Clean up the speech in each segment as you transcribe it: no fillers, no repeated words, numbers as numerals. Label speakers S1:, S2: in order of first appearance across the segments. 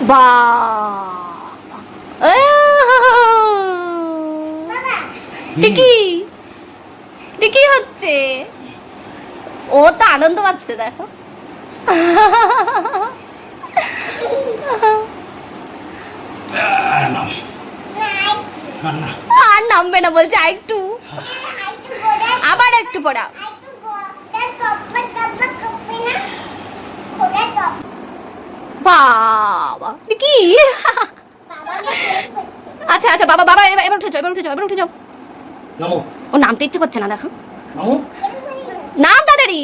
S1: বাবা কি কি হচ্ছে? ও তো আনন্দ পাচ্ছে দেখো। আর নামবে না বলছে, একটু আবার একটু পড়াও। বাবা কি আচ্ছা আচ্ছা বাবা বাবা এবার উঠে যাও, এবার উঠে যাও, এবার উঠে যাও। ও নামতে ইচ্ছে করছে না দেখো। নাম তাড়াতাড়ি।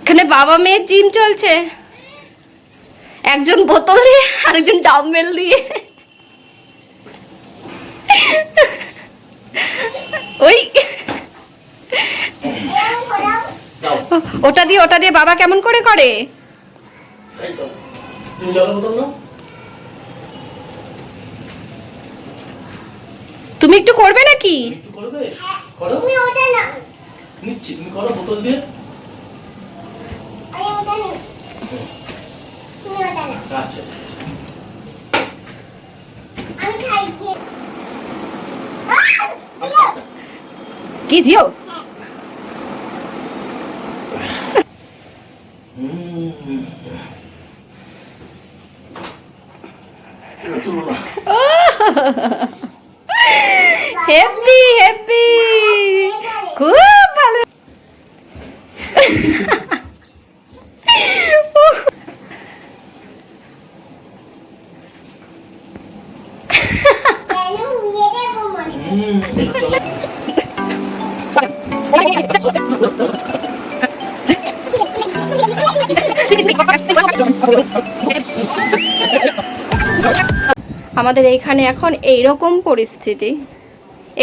S1: এখানে বাবা মেয়ের জিম চলছে, একজন বোতল দিয়ে আরেকজন ডাম্বেল দিয়ে। ওই ওটা দিয়ে বাবা কেমন করে করে? তুমি একটু করবে নাকি? কি জিও? হ্যাপি হ্যাপি, খুব ভালো। আমাদের এইখানে এখন এইরকম পরিস্থিতি,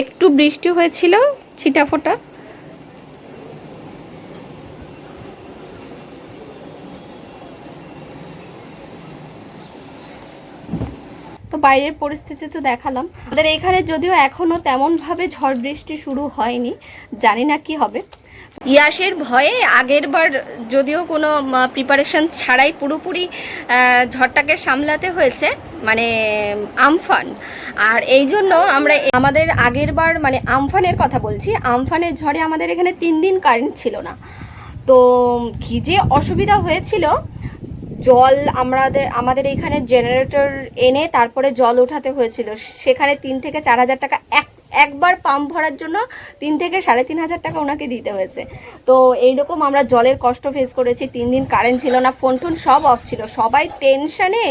S1: একটু বৃষ্টি হয়েছিল ছিটাফোঁটা, তো বাইরের পরিস্থিতি তো দেখালাম। আমাদের এখানে যদিও এখনো তেমন ভাবে ঝড় বৃষ্টি শুরু হয়নি, জানি না কি হবে। ইয়াসের ভয়ে আগের বার যদিও কোনো প্রিপারেশন ছাড়াই পুরোপুরি ঝড়টাকে সামলাতে হয়েছে, মানে আমফান। আর এই জন্য আমরা আমাদের আগের বার মানে আমফানের কথা বলছি, আমফানের ঝড়ে আমাদের এখানে 3 দিন কারেন্ট ছিল না। তো কী যে অসুবিধা হয়েছিল, জল আমাদের এখানে জেনারেটর এনে তারপরে জল ওঠাতে হয়েছিল, সেখানে 3 থেকে 4 হাজার টাকা একবার পাম্প ভরার জন্য 3 থেকে 3.5 হাজার টাকা ওনাকে দিতে হয়েছে। তো এইরকম আমরা জলের কষ্ট ফেস করেছি। 3 দিন কারেন্ট ছিল না, ফোন টোন সব অফ ছিল, সবাই টেনশানে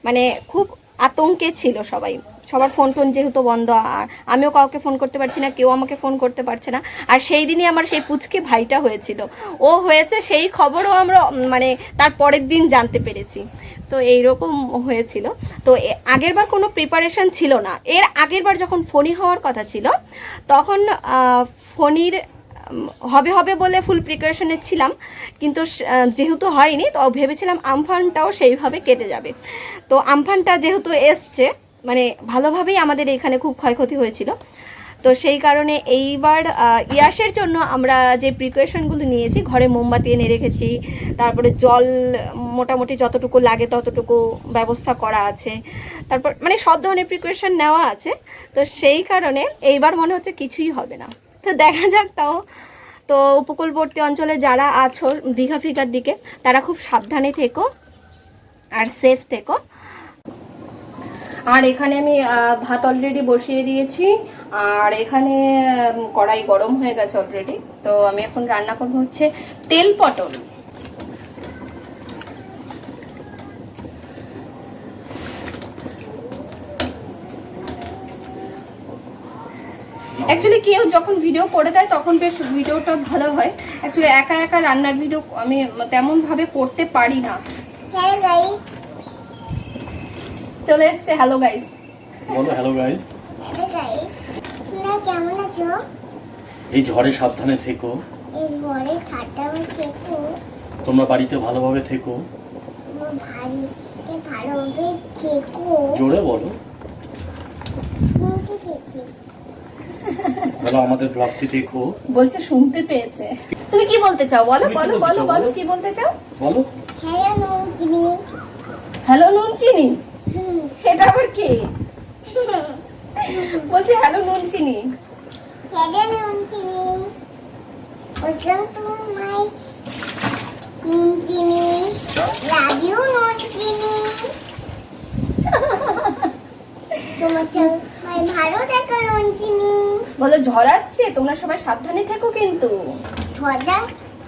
S1: মানে খুব আতঙ্কে ছিল সবাই, সবার ফোন টোন যেহেতু বন্ধ, আর আমিও কাউকে ফোন করতে পারছি না, কেউ আমাকে ফোন করতে পারছে না। আর সেই দিনই আমার সেই পুচকে ভাইটা হয়েছিল, ও হয়েছে সেই খবরও আমরা মানে তার পরের দিন জানতে পেরেছি। তো এইরকম হয়েছিল। তো আগেরবার কোনো প্রিপারেশন ছিল না। এর আগেরবার যখন ফণি হওয়ার কথা ছিল তখন ফণির হবে বলে ফুল প্রিপারেশনে ছিলাম, কিন্তু যেহেতু হয়নি তো ভেবেছিলাম আমফানটাও সেইভাবে কেটে যাবে। তো আমফানটা যেহেতু এসছে মানে ভালোভাবেই আমাদের এখানে খুব ক্ষয়ক্ষতি হয়েছিল। তো সেই কারণে এইবার ইয়াসের জন্য আমরা যে প্রিকশনগুলো নিয়েছি, ঘরে মোমবাতি এনে রেখেছি, তারপরে জল মোটামুটি যতটুকু লাগে ততটুকু ব্যবস্থা করা আছে, তারপর মানে সব ধরনের প্রিকশন নেওয়া আছে। তো সেই কারণে এইবার মনে হচ্ছে কিছুই হবে না, তো দেখা যাক। তাও তো উপকূলবর্তী অঞ্চলে যারা আছো দীঘা ফিগার দিকে, তারা খুব সাবধানে থেকো আর সেফ থেকো। আর এখানে আমি ভাত অলরেডি বসিয়ে দিয়েছি, আর এখানে কড়াই গরম হয়ে গেছে অলরেডি। তো আমি এখন রান্না করব হচ্ছে তেল পটল। অ্যাকচুয়ালি কেউ যখন ভিডিও করে দেয় তখন বেশ ভিডিওটা ভালো হয়। অ্যাকচুয়ালি একা একা রান্নার ভিডিও আমি তেমনভাবে করতে পারি না। চলে এসছে হ্যালো গাইস,
S2: বলো হ্যালো গাইস।
S3: হ্যালো গাইস, তোমরা কেমন আছো?
S2: এই ঝড়ে সাবধানে থেকো,
S3: এই ঝড়ে সাবধানে থেকো,
S2: তোমরা বাড়িতে ভালোভাবে থেকো,
S3: বাড়িতে ভালোভাবে থেকো।
S2: জোরে বলো। বলো আমাদের ব্লগটি দেখো।
S1: বলছে শুনতে পেয়েছে। তুমি কি বলতে চাও বলো
S2: তুমি কি
S1: বলো
S2: বলতে
S1: বলো
S2: চাও,
S1: বলো
S2: বলো?
S1: কি বলতে চাও?
S2: বলো।
S3: হ্যালো নন্দিনী।
S1: হ্যালো নুনচিনি। এটা আবার কি? বলছে হ্যালো নুনচিনি।
S3: Hello Nandini. Welcome to my Nandini. Love you Nandini. তোমার সবাই ভালো থাকো নন্দিনী।
S1: বলো ঝড় আসছে, তোমরা সবাই সাবধানে থেকো কিন্তু।
S3: ঝড়া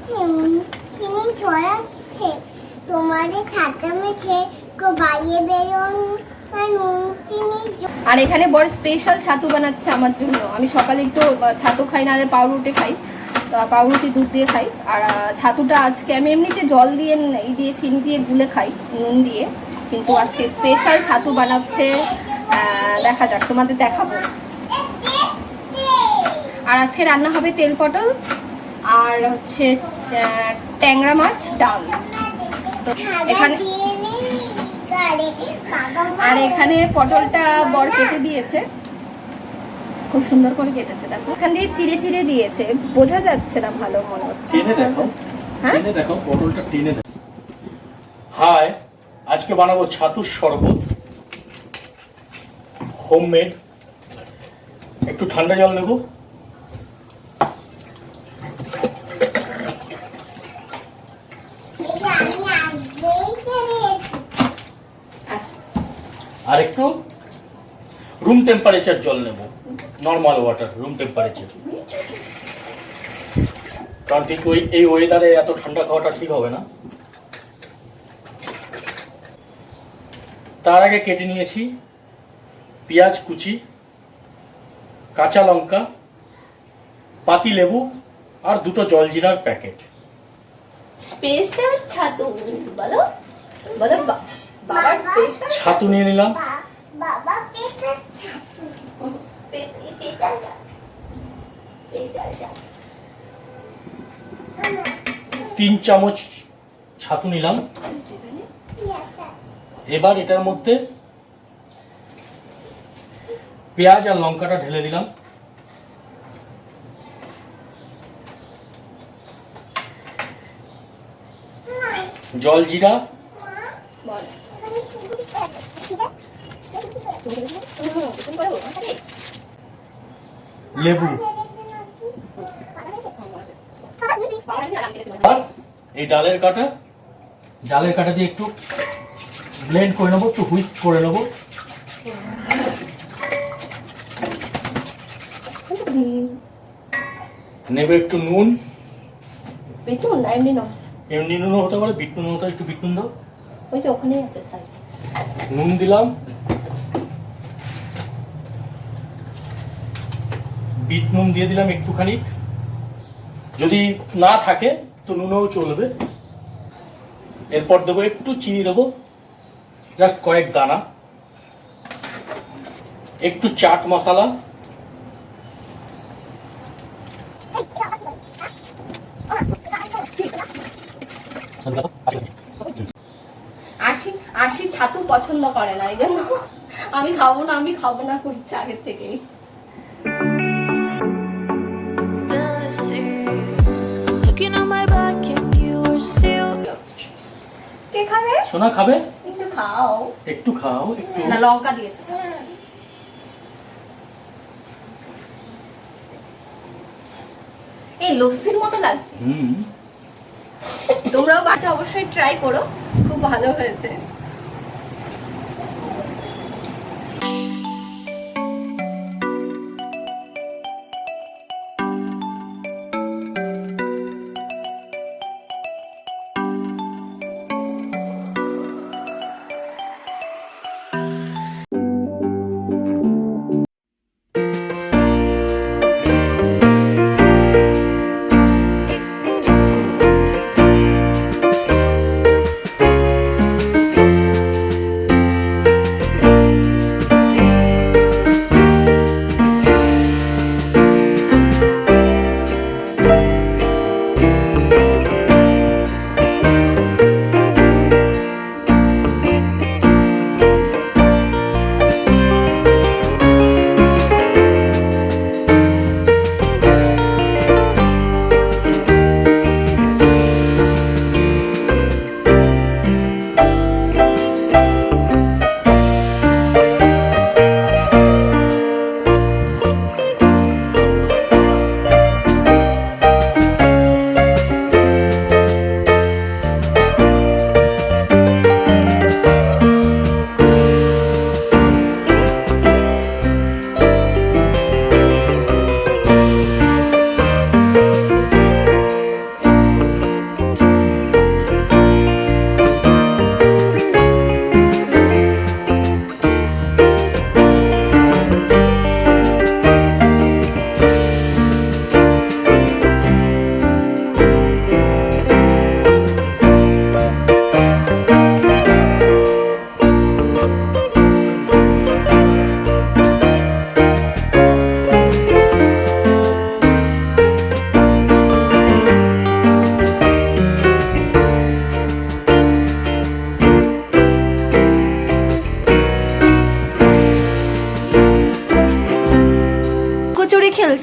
S3: চিনি ছড়াচ্ছে তোমাদের ছাতা মেখে বাইরে বেরোন নন্দিনী।
S1: আর এখানে বড় স্পেশাল ছাতু বানাচ্ছে আমার জন্য। আমি সকালে একটু ছাতু খাই, না পাউরুটি খাই, তো পাউরুটি দুধ দিয়ে খাই। আর ছাতুটা আজকে আমি এমনিতে জল দিয়ে দিয়ে চিনি দিয়ে গুলে খাই নুন দিয়ে, কিন্তু আজকে স্পেশাল ছাতু বানাচ্ছে। দেখা যাক, তোমাদের দেখাবো। আর আজকে রান্না হবে তেল পটল আর হচ্ছে ট্যাংরা মাছ ডাল। তো এখানে আর এখানে পটলটা বড় কেটে দিয়েছে, খুব সুন্দর করে কেটেছে। দেখো এখান দিয়ে চিড়ে চিড়ে দিয়েছে, বোঝা যাচ্ছে না ভালো মনে হচ্ছে।
S2: টেনে দেখো,
S1: হ্যাঁ?
S2: টেনে দেখো, পটলটা টেনে দেখো। হাই, আজকে বানাবো ছাতুর শরবত, হোমমেড। একটু ঠান্ডা জল নেব। আর একটু রুম টেম্পারেচার জল নেব, নর্মাল ওয়াটার, রুম টেম্পারেচার। কারণ ঠিক এই ওয়েদারে এত ঠান্ডা খাওয়াটা ঠিক হবে না। তার আগে কেটে নিয়েছি পেঁয়াজ কুচি, কাঁচা লঙ্কা, পাতি লেবু আর দুটো জলজিরার প্যাকেট।
S1: স্পেশাল ছাতু বলো বলো বাবার স্পেশাল
S2: ছাতু নিয়ে নিলাম,
S3: বাবা পেটে
S2: 3 চামচ ছাতু নিলাম। এবার এটার মধ্যে পেঁয়াজ আর লঙ্কাটা ঢেলে দিলাম। জলজিরা, লেবু। আর এই ডালের কাটা দিয়ে একটু ব্লেন্ড করে নেবো, একটু হুইস্ক করে নেবো। নেবে একটু নুন,
S1: বেটুন এমনি না,
S2: এমনি নুনও হতে পারে, বিট নুন হতে পারে, একটু বিট নুন দাও।
S1: ওই যে ওখানেই আছে সাইড।
S2: নুন দিলাম, বিট নুন দিয়ে দিলাম একটুখানি, যদি না থাকে তো নুনও চলবে। এরপর দেবো একটু চিনি, দেবো জাস্ট কয়েক দানা, একটু চাট মশলা,
S1: আশি ছাতু পছন্দ করে না, এই জন্য আমি খাবো না করছে আগের থেকেই। কে খাবে?
S2: সোনা খাবে?
S1: একটু খাও।
S2: একটু খাও, একটু।
S1: না লঙ্কা দিয়েছো। এই লস্যির মতো লাগছে। তোমরাও বাড়িতে অবশ্যই ট্রাই করো, খুব ভালো হয়েছে।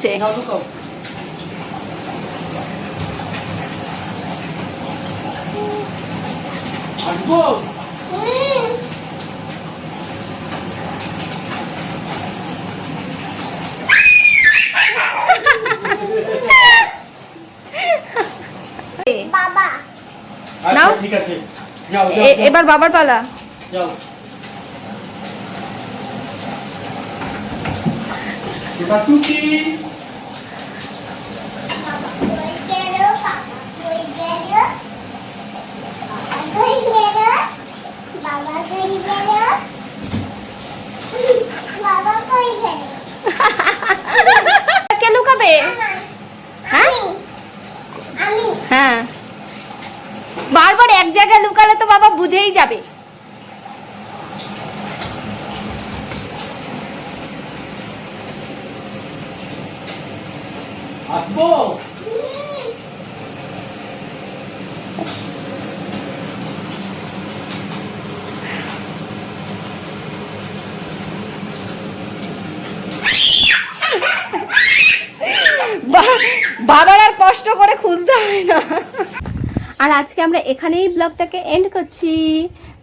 S1: ঢুকছে।
S2: নাও ঢুকাও। আসবো?
S3: বাবা
S2: আচ্ছা
S1: নাও।
S2: ঠিক আছে, যাও যাও যাও,
S1: এবার বাবার পালা।
S2: যাও। এটা টুকি।
S3: কই গেল বাবা কই গেল বাবা কই গেল বাবা কই গেল
S1: কে লুকাবে?
S3: আমি আমি
S1: হ্যাঁ, বারবার এক জায়গায় লুকালে তো বাবা বুঝেই যাবে।
S2: আসবো?
S1: বাবার আর কষ্ট করে খুঁজতে হয় না। আর আজকে আমরা এখানেই ব্লগটাকে এন্ড করছি।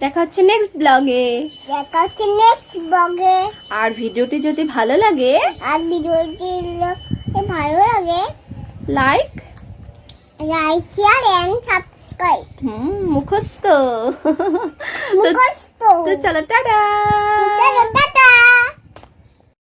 S1: দেখা হচ্ছে নেক্সট ব্লগে।
S3: দেখা হচ্ছে নেক্সট ব্লগে।
S1: আর ভিডিওটি যদি ভালো লাগে,
S3: আর ভিডিওটি ভালো লাগে
S1: লাইক,
S3: শেয়ার এন্ড সাবস্ক্রাইব
S1: মুখস্থ।
S3: মুখস্থ
S1: তো চলো টাটা।
S3: চলো টাটা।